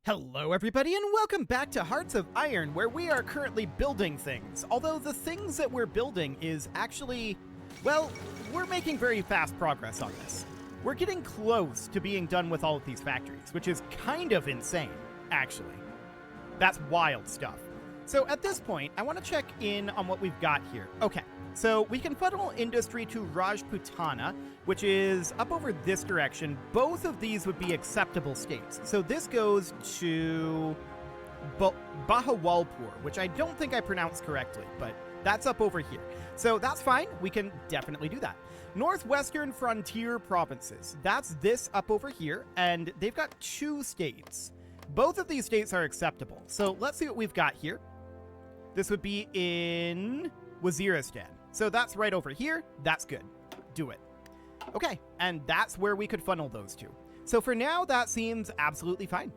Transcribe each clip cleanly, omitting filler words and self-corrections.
Hello everybody and welcome back to Hearts of Iron, where we are currently building things. Although the things that we're building is actually, well, we're making very fast progress on this. We're getting close to being done with all of these factories, which is kind of insane, actually. That's wild stuff. So at this point, I want to check in on what we've got here. Okay, so we can funnel industry to Rajputana, which is up over this direction. Both of these would be acceptable states. So this goes to Bahawalpur, which I don't think I pronounced correctly, but that's up over here. So that's fine. We can definitely do that. Northwestern Frontier Provinces. That's this up over here, and they've got 2 states. Both of these states are acceptable. So let's see what we've got here. This would be in Waziristan. So that's right over here. That's good. Do it. Okay, and that's where we could funnel those to. So for now, that seems absolutely fine.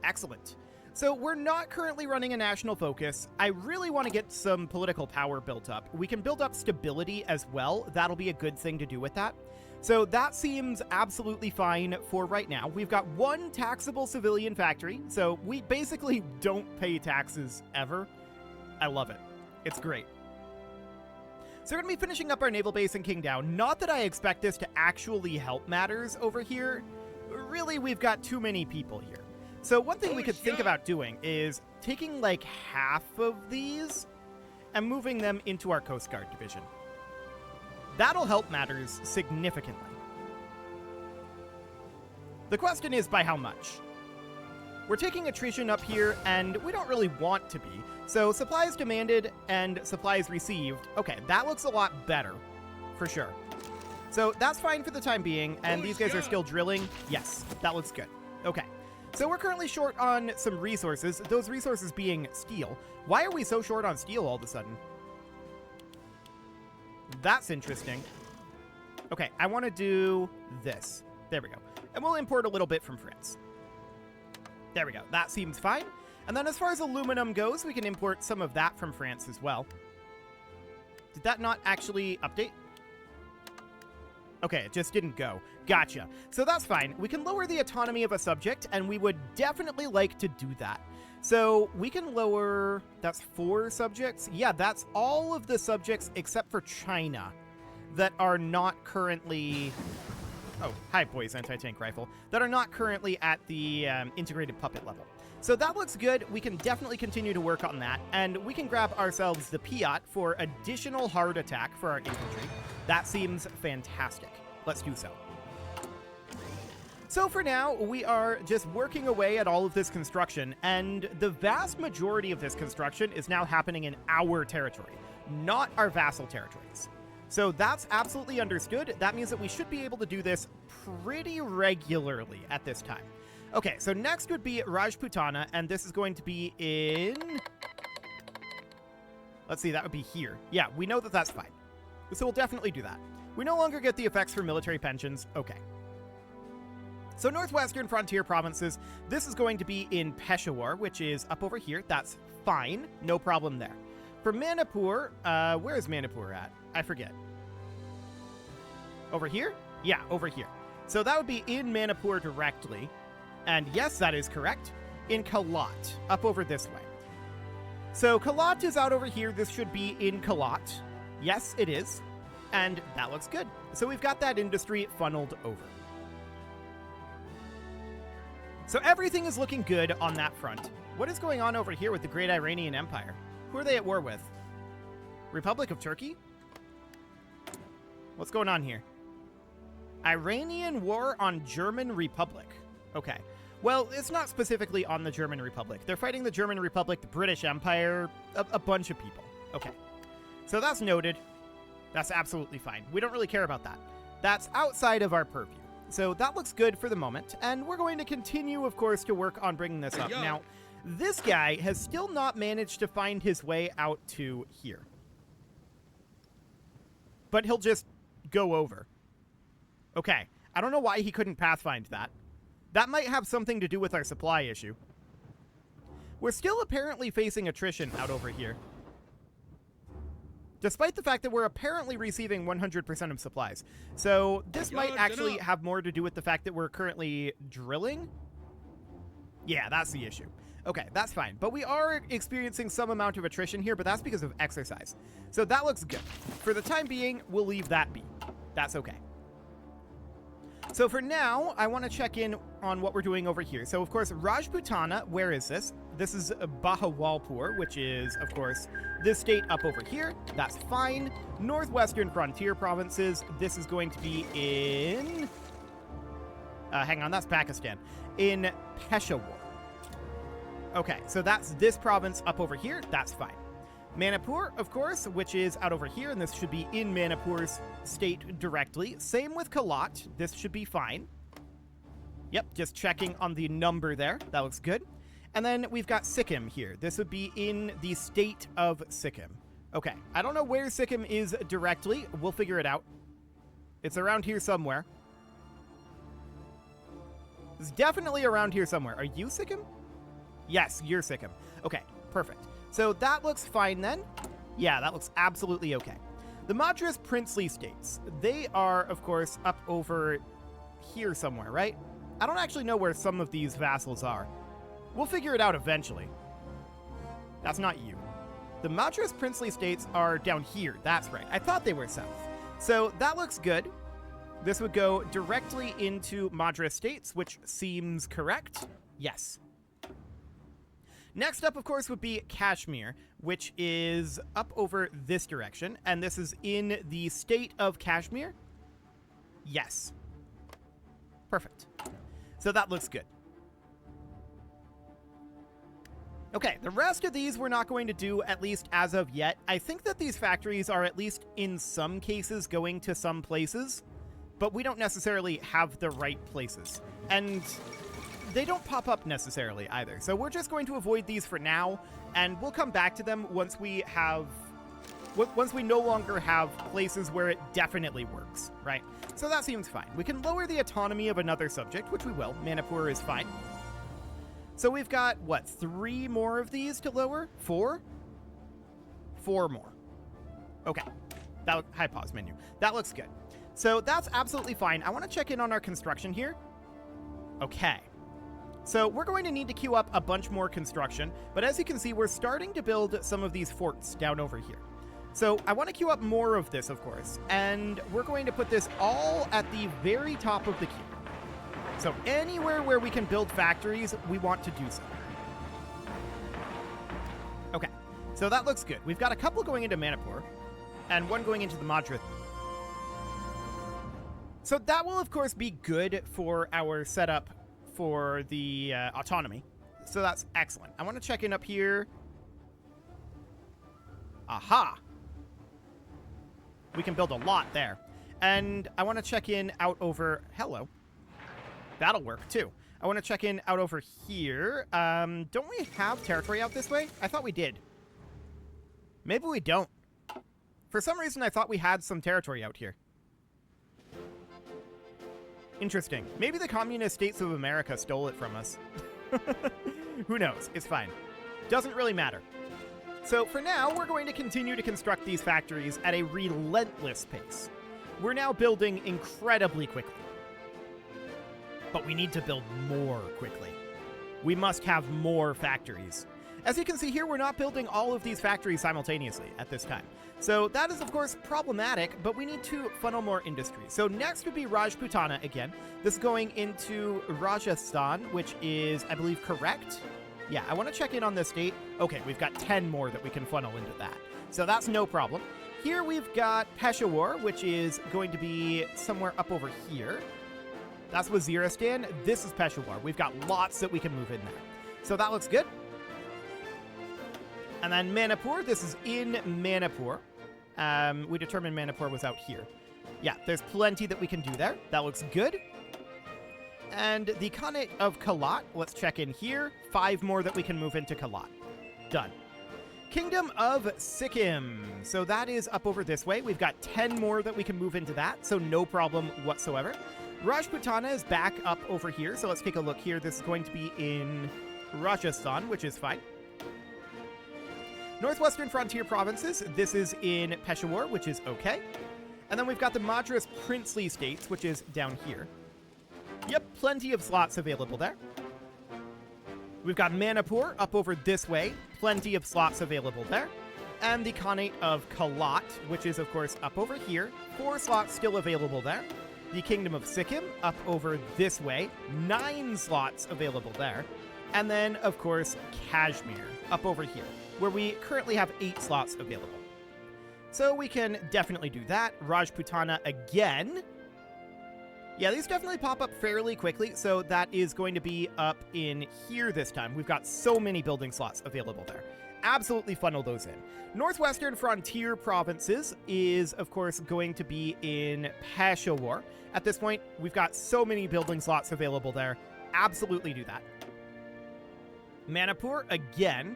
Excellent. So we're not currently running a national focus. I really want to get some political power built up. We can build up stability as well. That'll be a good thing to do with that. So that seems absolutely fine for right now. We've got 1 taxable civilian factory, so we basically don't pay taxes ever. I love it. It's great. So we're going to be finishing up our naval base in Qingdao. Not that I expect this to actually help matters over here. Really, we've got too many people here. So one thing we could think about doing is taking like half of these and moving them into our Coast Guard division. That'll help matters significantly. The question is by how much? We're taking attrition up here, and we don't really want to be. So supplies demanded and supplies received. Okay, that looks a lot better, for sure. So that's fine for the time being, and these guys are still drilling. Yes, that looks good. Okay, so we're currently short on some resources, those resources being steel. Why are we so short on steel all of a sudden? That's interesting. Okay, I want to do this. There we go. And we'll import a little bit from France. There we go. That seems fine. And then as far as aluminum goes, we can import some of that from France as well. Did that not actually update? Okay, it just didn't go. Gotcha. So that's fine. We can lower the autonomy of a subject, and we would definitely like to do that. So we can lower... That's 4 subjects? Yeah, that's all of the subjects except for China that are not currently... Oh, hi, boys, anti-tank rifle. That are not currently at the integrated puppet level. So that looks good. We can definitely continue to work on that. And we can grab ourselves the Piat for additional hard attack for our infantry. That seems fantastic. Let's do so. So for now, we are just working away at all of this construction, and the vast majority of this construction is now happening in our territory, not our vassal territories. So that's absolutely understood. That means that we should be able to do this pretty regularly at this time. Okay, so next would be Rajputana, and this is going to be in... Let's see, that would be here. Yeah, we know that that's fine. So we'll definitely do that. We no longer get the effects for military pensions. Okay. So Northwestern Frontier Provinces, this is going to be in Peshawar, which is up over here. That's fine. No problem there. For Manipur, where is Manipur at? I forget. Over here? Yeah, over here. So that would be in Manipur directly. And yes, that is correct. In Kalat, up over this way. So Kalat is out over here. This should be in Kalat. Yes, it is. And that looks good. So we've got that industry funneled over. So everything is looking good on that front. What is going on over here with the Great Iranian Empire? Who are they at war with? Republic of Turkey? What's going on here? Iranian war on German Republic. Okay. Well, it's not specifically on the German Republic. They're fighting the German Republic, the British Empire, a bunch of people. Okay. So that's noted. That's absolutely fine. We don't really care about that. That's outside of our purview. So that looks good for the moment, and we're going to continue, of course, to work on bringing this up. Now, this guy has still not managed to find his way out to here. But he'll just go over. Okay, I don't know why he couldn't pathfind that. That might have something to do with our supply issue. We're still apparently facing attrition out over here. Despite the fact that we're apparently receiving 100% of supplies. So this might actually have more to do with the fact that we're currently drilling. Yeah, that's the issue. Okay, that's fine. But we are experiencing some amount of attrition here, but that's because of exercise. So that looks good. For the time being, we'll leave that be. That's okay. So for now, I want to check in on what we're doing over here. So, of course, Rajputana, where is this? This is Bahawalpur, which is, of course, this state up over here. That's fine. Northwestern Frontier Provinces. This is going to be in... hang on, that's Pakistan. In Peshawar. Okay, so that's this province up over here. That's fine. Manipur, of course, which is out over here, and this should be in Manipur's state directly. Same with Kalat. This should be fine. Yep, just checking on the number there. That looks good. And then we've got Sikkim here. This would be in the state of Sikkim. Okay, I don't know where Sikkim is directly. We'll figure it out. It's around here somewhere. It's definitely around here somewhere. Are you Sikkim? Yes, you're Sikkim. Okay, perfect. So that looks fine then. Yeah, that looks absolutely okay. The Madras princely states, they are, of course, up over here somewhere, right? I don't actually know where some of these vassals are. We'll figure it out eventually. That's not you. The Madras princely states are down here. That's right. I thought they were south. So that looks good. This would go directly into Madras states, which seems correct. Yes. Next up, of course, would be Kashmir, which is up over this direction, and this is in the state of Kashmir. Yes. Perfect. So that looks good. Okay, the rest of these we're not going to do, at least as of yet. I think that these factories are at least in some cases going to some places, but we don't necessarily have the right places. And they don't pop up necessarily either. So we're just going to avoid these for now, and we'll come back to them once we no longer have places where it definitely works, right? So that seems fine. We can lower the autonomy of another subject, which we will. Manipur is fine. So we've got, what, 3 more of these to lower? 4? 4 more. Okay. Hi, pause menu. That looks good. So that's absolutely fine. I want to check in on our construction here. Okay. So we're going to need to queue up a bunch more construction, but as you can see, we're starting to build some of these forts down over here. So I want to queue up more of this, of course, and we're going to put this all at the very top of the queue. So anywhere where we can build factories, we want to do so. Okay, so that looks good. We've got a couple going into Manipur, and one going into the Madras. So that will, of course, be good for our setup for the autonomy. So that's excellent. I want to check in up here. Aha! We can build a lot there. And I want to check in out over... Hello. That'll work, too. I want to check in out over here. Don't we have territory out this way? I thought we did. Maybe we don't. For some reason, I thought we had some territory out here. Interesting. Maybe the Communist States of America stole it from us. Who knows? It's fine. Doesn't really matter. So for now, we're going to continue to construct these factories at a relentless pace. We're now building incredibly quickly. But we need to build more quickly. We must have more factories. As you can see here, we're not building all of these factories simultaneously at this time. So that is, of course, problematic, but we need to funnel more industry. So next would be Rajputana again. This is going into Rajasthan, which is, I believe, correct. Yeah, I want to check in on this state. Okay, we've got 10 more that we can funnel into that. So that's no problem. Here we've got Peshawar, which is going to be somewhere up over here. That's Waziristan. This is Peshawar. We've got lots that we can move in there. So that looks good. And then Manipur, this is in Manipur. We determined Manipur was out here. Yeah, there's plenty that we can do there. That looks good. And the Khanate of Kalat, let's check in here. 5 more that we can move into Kalat. Done. Kingdom of Sikkim. So that is up over this way. We've got 10 more that we can move into that, so no problem whatsoever. Rajputana is back up over here, so let's take a look here. This is going to be in Rajasthan, which is fine. Northwestern Frontier Provinces, this is in Peshawar, which is okay. And then we've got the Madras Princely States, which is down here. Yep, plenty of slots available there. We've got Manipur up over this way. Plenty of slots available there. And the Khanate of Kalat, which is, of course, up over here. 4 slots still available there. The Kingdom of Sikkim up over this way. 9 slots available there. And then, of course, Kashmir up over here, where we currently have 8 slots available. So we can definitely do that. Rajputana again. Yeah, these definitely pop up fairly quickly, so that is going to be up in here this time. We've got so many building slots available there. Absolutely funnel those in. Northwestern Frontier Provinces is, of course, going to be in Peshawar. At this point, we've got so many building slots available there. Absolutely do that. Manipur, again.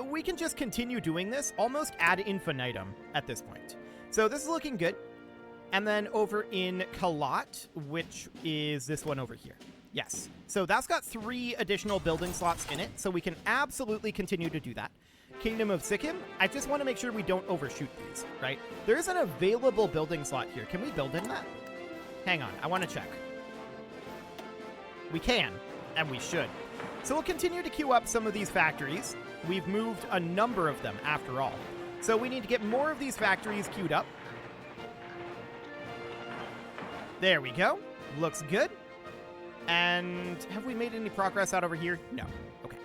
We can just continue doing this almost ad infinitum at this point. So this is looking good. And then over in Kalat, which is this one over here. Yes. So that's got 3 additional building slots in it, so we can absolutely continue to do that. Kingdom of Sikkim, I just want to make sure we don't overshoot these, right? There is an available building slot here. Can we build in that? Hang on, I want to check. We can, and we should. So we'll continue to queue up some of these factories. We've moved a number of them, after all. So we need to get more of these factories queued up. There we go. Looks good. And have we made any progress out over here? No. Okay.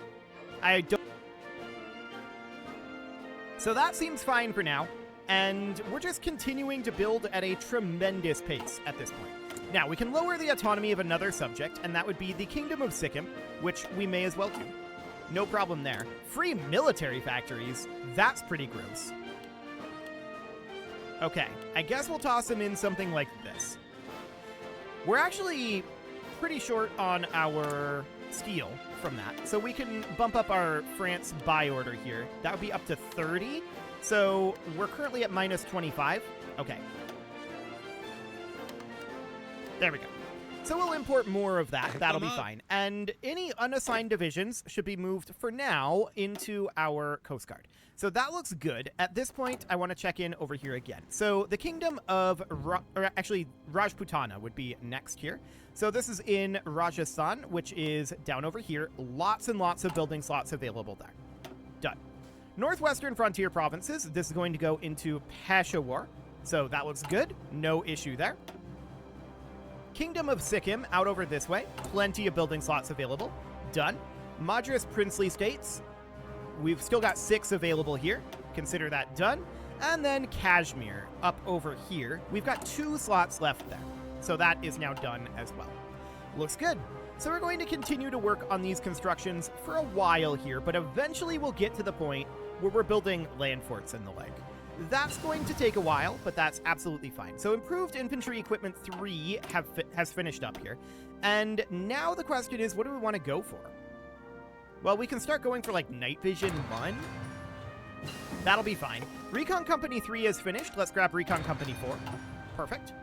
I don't... So that seems fine for now. And we're just continuing to build at a tremendous pace at this point. Now, we can lower the autonomy of another subject, and that would be the Kingdom of Sikkim, which we may as well do. No problem there. Free military factories? That's pretty gross. Okay, I guess we'll toss them in something like this. We're actually pretty short on our steel from that, so we can bump up our France buy order here. That would be up to 30, so we're currently at minus 25. Okay. There we go. So we'll import more of that. That'll be fine. And any unassigned divisions should be moved for now into our Coast Guard. So that looks good. At this point, I want to check in over here again. So the Kingdom of, Rajputana would be next here. So this is in Rajasthan, which is down over here. Lots and lots of building slots available there. Done. Northwestern Frontier Provinces. This is going to go into Peshawar. So that looks good. No issue there. Kingdom of Sikkim, out over this way. Plenty of building slots available. Done. Madras Princely States. We've still got 6 available here. Consider that done. And then Kashmir, up over here. We've got 2 slots left there. So that is now done as well. Looks good. So we're going to continue to work on these constructions for a while here, but eventually we'll get to the point where we're building land forts and the like. That's going to take a while, but that's absolutely fine. So Improved Infantry Equipment 3 has finished up here. And now the question is, what do we want to go for? Well, we can start going for, like, Night Vision 1. That'll be fine. Recon Company 3 is finished. Let's grab Recon Company 4. Perfect.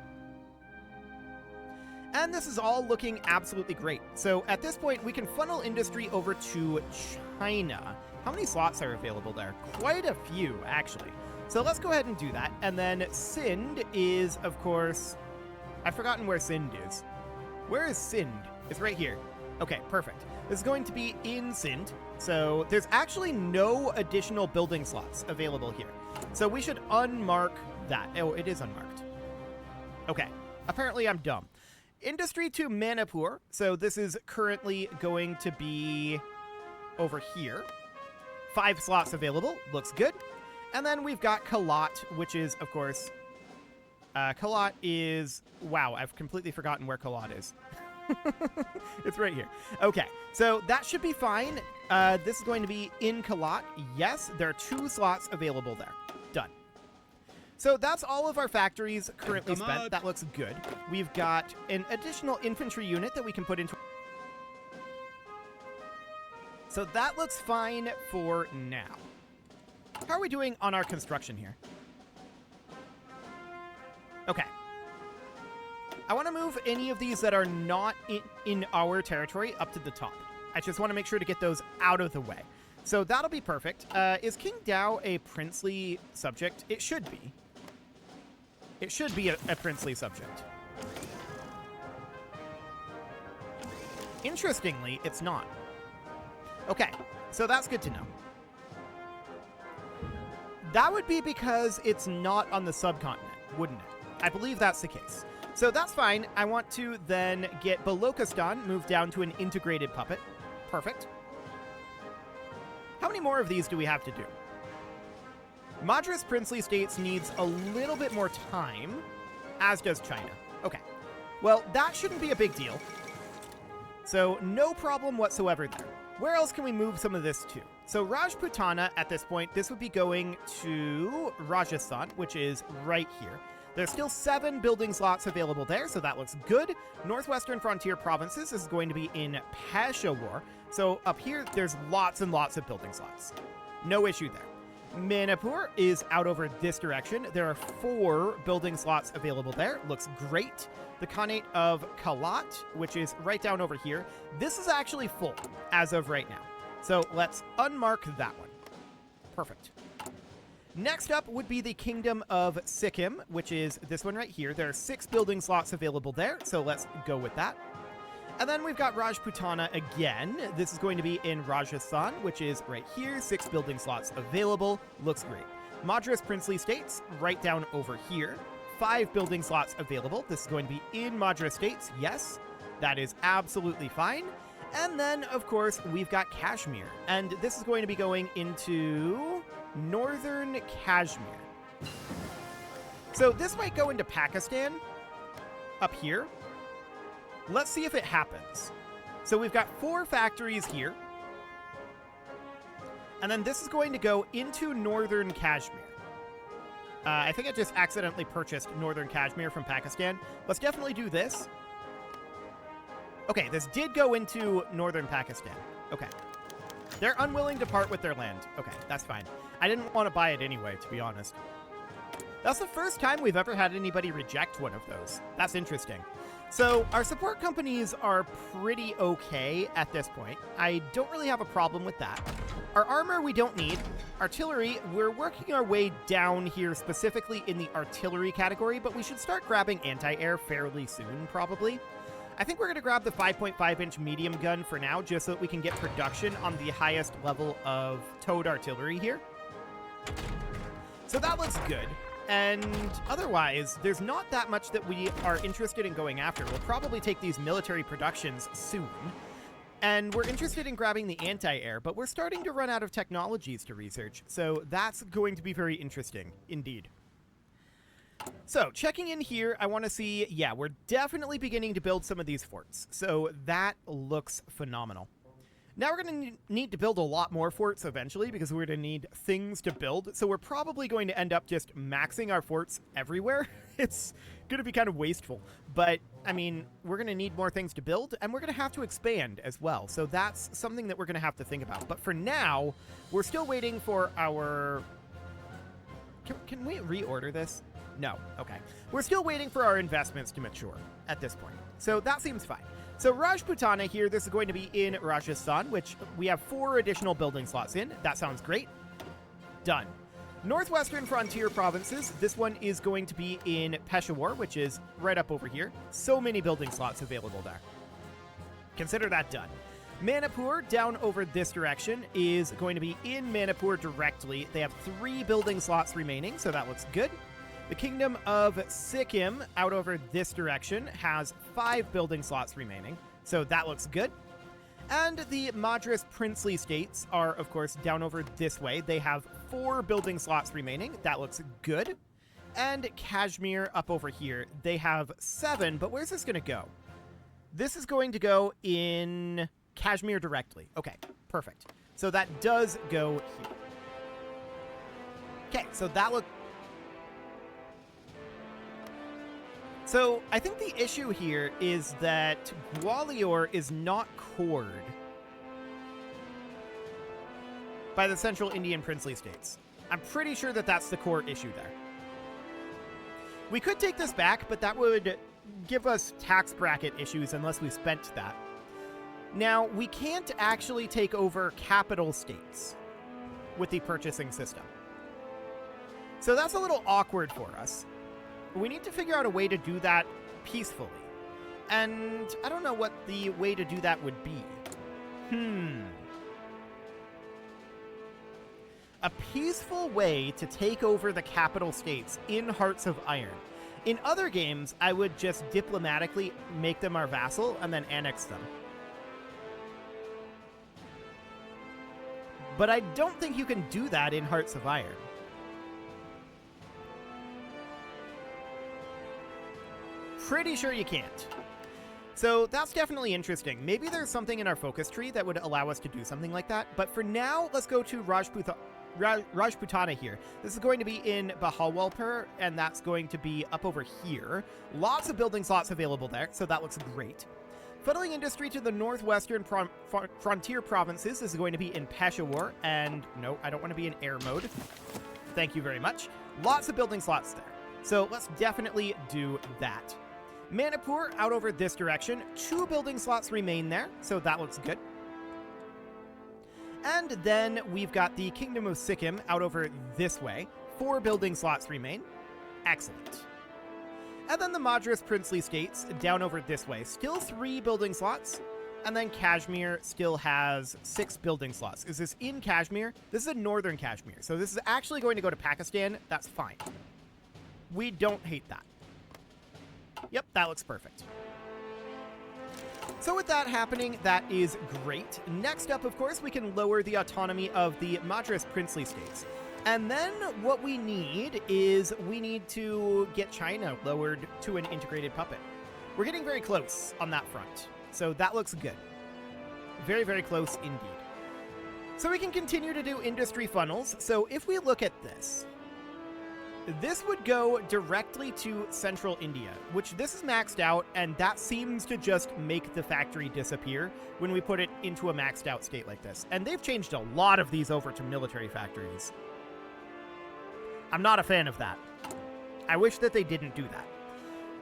And this is all looking absolutely great. So at this point, we can funnel industry over to China. How many slots are available there? Quite a few, actually. So let's go ahead and do that. And then Sind is, of course... I've forgotten where Sind is. Where is Sind? It's right here. Okay, perfect. This is going to be in Sind. So there's actually no additional building slots available here. So we should unmark that. Oh, it is unmarked. Okay. Apparently I'm dumb. Industry to Manipur. So this is currently going to be over here. 5 slots available. Looks good. And then we've got Kalat, which is, of course, Kalat is... Wow, I've completely forgotten where Kalat is. It's right here. Okay, so that should be fine. This is going to be in Kalat. Yes, there are 2 slots available there. Done. So that's all of our factories currently spent. That looks good. We've got an additional infantry unit that we can put into... So that looks fine for now. How are we doing on our construction here? Okay. I want to move any of these that are not in our territory up to the top. I just want to make sure to get those out of the way. So that'll be perfect. Is King Dao a princely subject? It should be. It should be a princely subject. Interestingly, it's not. Okay, so that's good to know. That would be because it's not on the subcontinent, wouldn't it? I believe that's the case. So that's fine. I want to then get Balochistan moved down to an integrated puppet. Perfect. How many more of these do we have to do? Madras Princely States needs a little bit more time, as does China. Okay. Well, that shouldn't be a big deal. So no problem whatsoever there. Where else can we move some of this to? So Rajputana, at this point, this would be going to Rajasthan, which is right here. There's still 7 building slots available there, so that looks good. Northwestern Frontier Provinces is going to be in Peshawar. So up here, there's lots and lots of building slots. No issue there. Manipur is out over this direction. There are 4 building slots available there. Looks great. The Khanate of Kalat, which is right down over here. This is actually full as of right now. So let's unmark that one. Perfect. Next up would be the Kingdom of Sikkim, which is this one right here. There are 6 building slots available there, so let's go with that. And then we've got Rajputana again. This is going to be in Rajasthan, which is right here. 6 building slots available. Looks great. Madras Princely States, right down over here. 5 building slots available. This is going to be in Madras States. Yes, that is absolutely fine. And then, of course, we've got Kashmir. And this is going to be going into Northern Kashmir. So this might go into Pakistan up here. Let's see if it happens. So we've got 4 factories here. And then this is going to go into Northern Kashmir. I think I just accidentally purchased Northern Kashmir from Pakistan. Let's definitely do this. Okay, this did go into Northern Pakistan. Okay. They're unwilling to part with their land. Okay, that's fine. I didn't want to buy it anyway, to be honest. That's the first time we've ever had anybody reject one of those. That's interesting. So our support companies are pretty okay at this point. I don't really have a problem with that. Our armor we don't need. Artillery, we're working our way down here specifically in the artillery category, but we should start grabbing anti-air fairly soon, probably. I think we're going to grab the 5.5-inch medium gun for now, just so that we can get production on the highest level of towed artillery here. So that looks good. And otherwise, there's not that much that we are interested in going after. We'll probably take these military productions soon. And we're interested in grabbing the anti-air, but we're starting to run out of technologies to research. So that's going to be very interesting, indeed. So, checking in here, I want to see, yeah, we're definitely beginning to build some of these forts. So that looks phenomenal. Now we're going to need to build a lot more forts eventually because we're going to need things to build. So we're probably going to end up just maxing our forts everywhere. It's going to be kind of wasteful. But, I mean, we're going to need more things to build, and we're going to have to expand as well. So that's something that we're going to have to think about. But for now, we're still waiting for our... Can we reorder this? No. Okay. We're still waiting for our investments to mature at this point. So that seems fine. So Rajputana here, this is going to be in Rajasthan, which we have 4 additional building slots in. That sounds great. Done. Northwestern Frontier Provinces, this one is going to be in Peshawar, which is right up over here. So many building slots available there. Consider that done. Manipur, down over this direction, is going to be in Manipur directly. They have 3 building slots remaining, so that looks good. The Kingdom of Sikkim, out over this direction, has 5 building slots remaining, so that looks good. And the Madras Princely States are, of course, down over this way. They have 4 building slots remaining. That looks good. And Kashmir, up over here, they have 7, but where's this going to go? This is going to go in Kashmir directly. Okay, perfect. So that does go here. Okay, so that looks... So, I think the issue here is that Gwalior is not cored by the Central Indian Princely States. I'm pretty sure that that's the core issue there. We could take this back, but that would give us tax bracket issues unless we spent that. Now, we can't actually take over capital states with the purchasing system. So that's a little awkward for us. We need to figure out a way to do that peacefully. And I don't know what the way to do that would be. A peaceful way to take over the capital states in Hearts of Iron. In other games, I would just diplomatically make them our vassal and then annex them. But I don't think you can do that in Hearts of Iron. Pretty sure you can't. So that's definitely interesting. Maybe there's something in our focus tree that would allow us to do something like that. But for now, let's go to Rajputana here. This is going to be in Bahawalpur, and that's going to be up over here. Lots of building slots available there, so that looks great. Funneling industry to the northwestern frontier provinces is going to be in Peshawar, and no, I don't want to be in air mode. Thank you very much. Lots of building slots there. So let's definitely do that. Manipur out over this direction. 2 building slots remain there, so that looks good. And then we've got the Kingdom of Sikkim out over this way. 4 building slots remain. Excellent. And then the Madras Princely States down over this way. Still 3 building slots. And then Kashmir still has 6 building slots. Is this in Kashmir? This is in northern Kashmir. So this is actually going to go to Pakistan. That's fine. We don't hate that. Yep, that looks perfect. So with that happening, that is great. Next up, of course, we can lower the autonomy of the Madras Princely States. And then what we need is we need to get China lowered to an integrated puppet. We're getting very close on that front. So that looks good. Very, very close indeed. So we can continue to do industry funnels. So if we look at this, this would go directly to central India, which this is maxed out, and that seems to just make the factory disappear when we put it into a maxed out state like this. And they've changed a lot of these over to military factories. I'm not a fan of that. I wish that they didn't do that.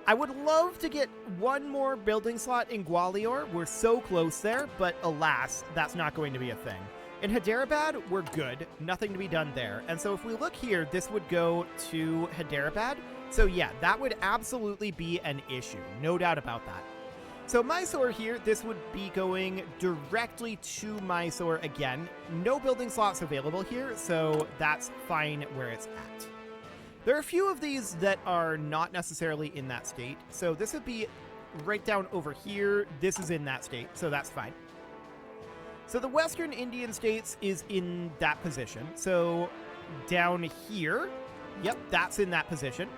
I would love to get 1 more building slot in Gwalior. We're so close there, but alas, that's not going to be a thing. In Hyderabad, we're good. Nothing to be done there. And so if we look here, this would go to Hyderabad. So yeah, that would absolutely be an issue. No doubt about that. So Mysore here, this would be going directly to Mysore again. No building slots available here, so that's fine where it's at. There are a few of these that are not necessarily in that state. So this would be right down over here. This is in that state, so that's fine. So the Western Indian states is in that position. So down here, yep, that's in that position.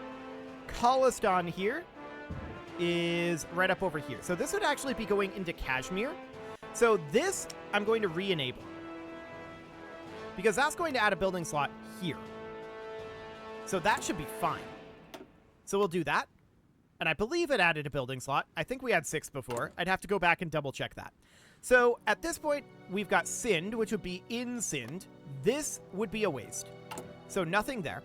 Khalistan here is right up over here. So this would actually be going into Kashmir. So this I'm going to re-enable because that's going to add a building slot here. So that should be fine. So we'll do that. And I believe it added a building slot. I think we had 6 before. I'd have to go back and double check that. So at this point, we've got Sindh, which would be in Sindh. This would be a waste. So nothing there.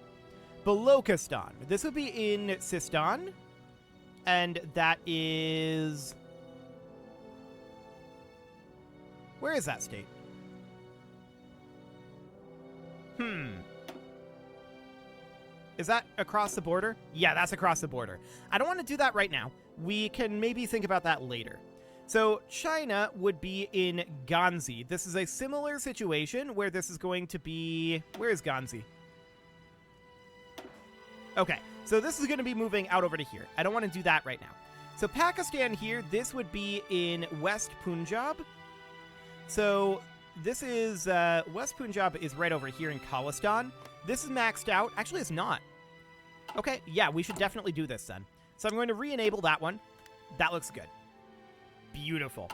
Balochistan. This would be in Sistan. And that is... Where is that state? Is that across the border? Yeah, that's across the border. I don't want to do that right now. We can maybe think about that later. So China would be in Ganzi. This is a similar situation where this is going to be... Where is Ganzi? Okay, so this is going to be moving out over to here. I don't want to do that right now. So Pakistan here, this would be in West Punjab. So this is... West Punjab is right over here in Khalistan. This is maxed out. Actually, it's not. Okay, yeah, we should definitely do this then. So I'm going to re-enable that one. That looks good. Beautiful.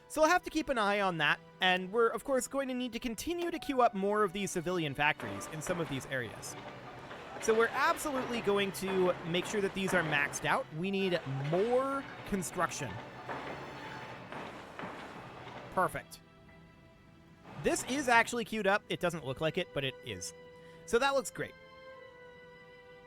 So I'll have to keep an eye on that, and we're, of course, going to need to continue to queue up more of these civilian factories in some of these areas. So we're absolutely going to make sure that these are maxed out. We need more construction. Perfect. This is actually queued up. It doesn't look like it, but it is. So that looks great.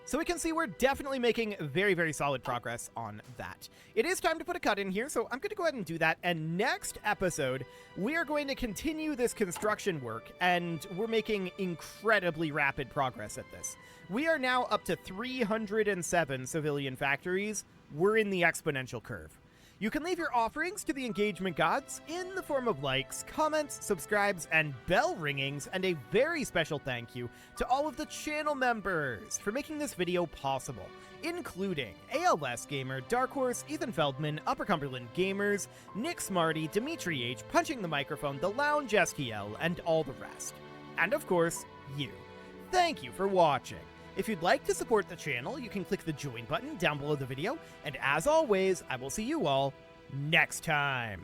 So we can see we're definitely making very, very solid progress on that. It is time to put a cut in here, so I'm going to go ahead and do that. And next episode, we are going to continue this construction work, and we're making incredibly rapid progress at this. We are now up to 307 civilian factories. We're in the exponential curve. You can leave your offerings to the engagement gods in the form of likes, comments, subscribes, and bell ringings, and a very special thank you to all of the channel members for making this video possible, including ALS Gamer, Dark Horse, Ethan Feldman, Upper Cumberland Gamers, Nick Smarty, Dimitri H, Punching the Microphone, The Lounge STL, and all the rest. And of course, you. Thank you for watching. If you'd like to support the channel, you can click the join button down below the video, and as always, I will see you all next time.